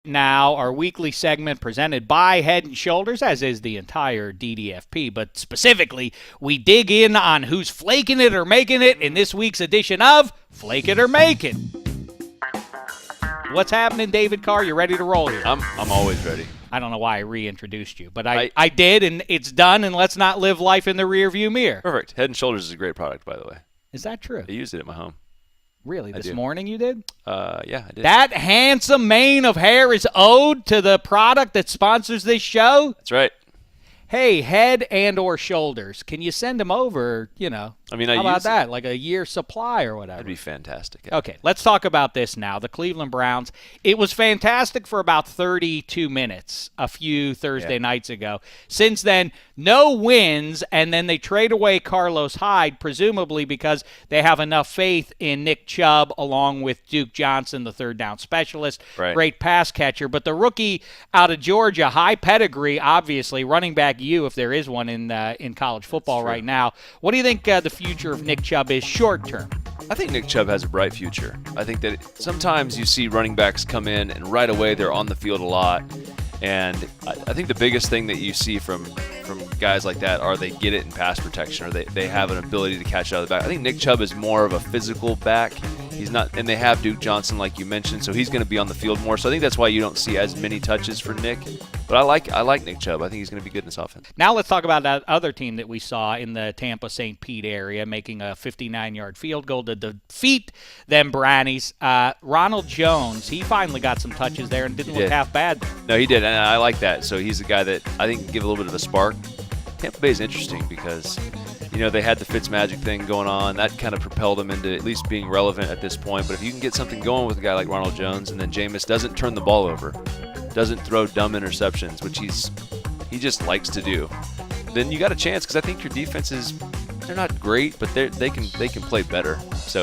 Now, our weekly segment presented by Head & Shoulders, as is the entire DDFP, but specifically, we dig in on who's flaking it or making it in this week's edition of Flake It or Make It. What's happening, David Carr? You ready to roll here? I'm always ready. I don't know why I reintroduced you, but I did, and it's done, and let's not live life in the rearview mirror. Perfect. Head & Shoulders is a great product, by the way. Is that true? I used it at my home. Really? This morning you did? Yeah, I did. That handsome mane of hair is owed to the product that sponsors this show? That's right. Hey, Head and or Shoulders, can you send them over, how about that, like a year's supply or whatever? That'd be fantastic. Yeah. Okay, let's talk about this now. The Cleveland Browns, it was fantastic for about 32 minutes a few Thursday nights ago. Since then, no wins, and then they trade away Carlos Hyde, presumably because they have enough faith in Nick Chubb along with Duke Johnson, the third down specialist, great pass catcher. But the rookie out of Georgia, high pedigree, obviously, running back if there is one in college football right now. What do you think the future of Nick Chubb is short term? I think Nick Chubb has a bright future. I think that sometimes you see running backs come in and right away they're on the field a lot. And I think the biggest thing that you see from guys like that are they get it in pass protection or they have an ability to catch out of the back. I think Nick Chubb is more of a physical back. He's not, and they have Duke Johnson like you mentioned, so he's going to be on the field more. So I think that's why you don't see as many touches for Nick. But I like Nick Chubb. I think he's going to be good in this offense. Now let's talk about that other team that we saw in the Tampa-St. Pete area making a 59-yard field goal to defeat them Brownies. Ronald Jones, he finally got some touches there and didn't look half bad there. No, he did, and I like that. So he's a guy that I think can give a little bit of a spark. Tampa Bay is interesting because they had the Fitzmagic thing going on. That kind of propelled them into at least being relevant at this point. But if you can get something going with a guy like Ronald Jones and then Jameis doesn't turn the ball over, doesn't throw dumb interceptions, which he just likes to do, then you got a chance because I think your defenses, they're not great, but they can play better.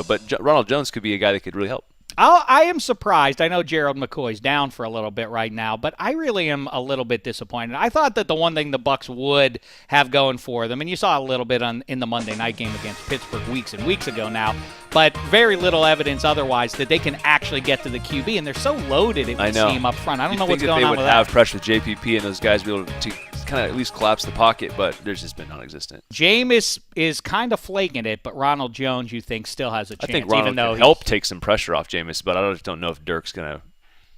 But Ronald Jones could be a guy that could really help. I am surprised. I know Gerald McCoy's down for a little bit right now, but I really am a little bit disappointed. I thought that the one thing the Bucs would have going for them, and you saw a little bit in the Monday night game against Pittsburgh weeks and weeks ago now, but very little evidence otherwise that they can actually get to the QB, and they're so loaded it would seem up front. I don't know what's going on with that. They would have pressure with JPP and those guys be able to kind of at least collapse the pocket, but there's just been non-existent. Jameis is kind of flaking it, but Ronald Jones, you think, still has a chance. I think Ronald can help take some pressure off Jameis, but I don't know if Dirk's going to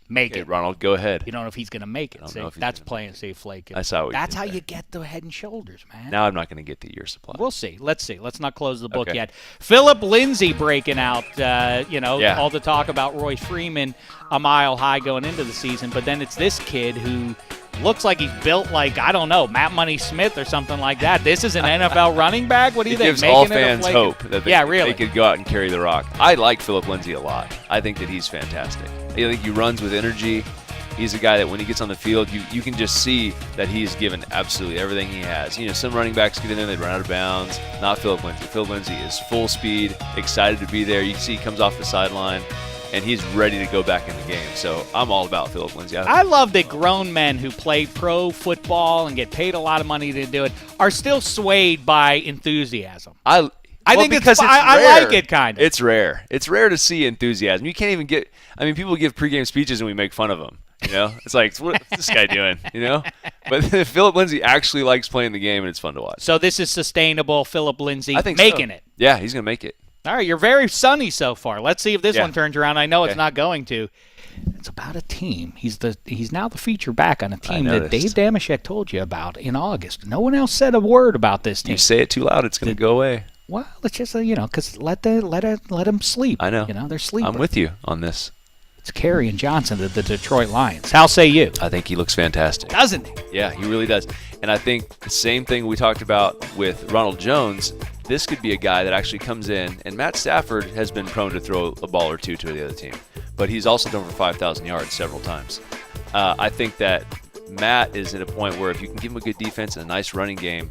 make it. Ronald, go ahead. You don't know if he's going to make it. That's playing safe flaking. That's how you get the Head and Shoulders, man. Now I'm not going to get the year supply. We'll see. Let's see. Let's not close the book yet. Philip Lindsay breaking out, all the talk about Royce Freeman a mile high going into the season, but then it's this kid who looks like he's built like, I don't know, Matt Money Smith or something like that. This is an NFL running back? What do you think? It gives all fans hope that they could go out and carry the rock. I like Philip Lindsay a lot. I think that he's fantastic. I think he runs with energy. He's a guy that when he gets on the field, you can just see that he's given absolutely everything he has. Some running backs get in there, they run out of bounds. Not Philip Lindsay. Philip Lindsay is full speed, excited to be there. You see he comes off the sideline, and he's ready to go back in the game. So I'm all about Philip Lindsay. I love that grown men who play pro football and get paid a lot of money to do it are still swayed by enthuusm. I think because I like it kind of. It's rare. It's rare to see enthusiasm. You can't even get – people give pregame speeches and we make fun of them. It's like, what's this guy doing? But Philip Lindsay actually likes playing the game, and it's fun to watch. So this is sustainable, Philip Lindsay making it. Yeah, he's going to make it. All right, you're very sunny so far. Let's see if this one turns around. I know it's not going to. It's about a team. He's now the feature back on a team that Dave Damashek told you about in August. No one else said a word about this team. You say it too loud, it's going to go away. Well, let's just because let them sleep. I know. They're sleeping. I'm with you on this. It's Kerryon Johnson, the Detroit Lions. How say you? I think he looks fantastic. Doesn't he? Yeah, he really does. And I think the same thing we talked about with Ronald Jones, this could be a guy that actually comes in, and Matt Stafford has been prone to throw a ball or two to the other team, but he's also thrown for 5,000 yards several times. I think that Matt is at a point where if you can give him a good defense and a nice running game,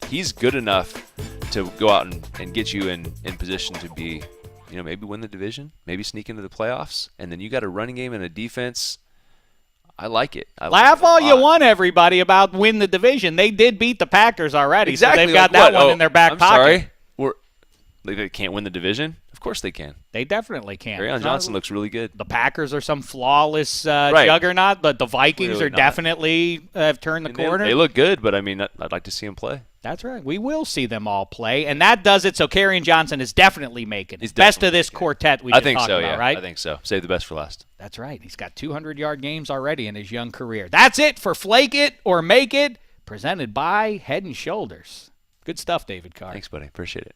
he's good enough to go out and get you in position to be, maybe win the division, maybe sneak into the playoffs, and then you got a running game and a defense. I like it. Laugh all you want, everybody, about win the division. They did beat the Packers already, exactly. So they've got that one in their back pocket. Sorry? They can't win the division? Of course they can. They definitely can. Kerryon Johnson looks really good. The Packers are some flawless juggernaut, but the Vikings Clearly are not. definitely have turned the corner. They look good, but I mean, I'd like to see them play. That's right. We will see them all play, and that does it. So Kerryon Johnson is definitely making it. He's Best definitely of this making it. quartet we I just think talked so, about, yeah. right? I think so. Save the best for last. That's right. He's got 200-yard games already in his young career. That's it for Flake It or Make It, presented by Head & Shoulders. Good stuff, David Carr. Thanks, buddy. Appreciate it.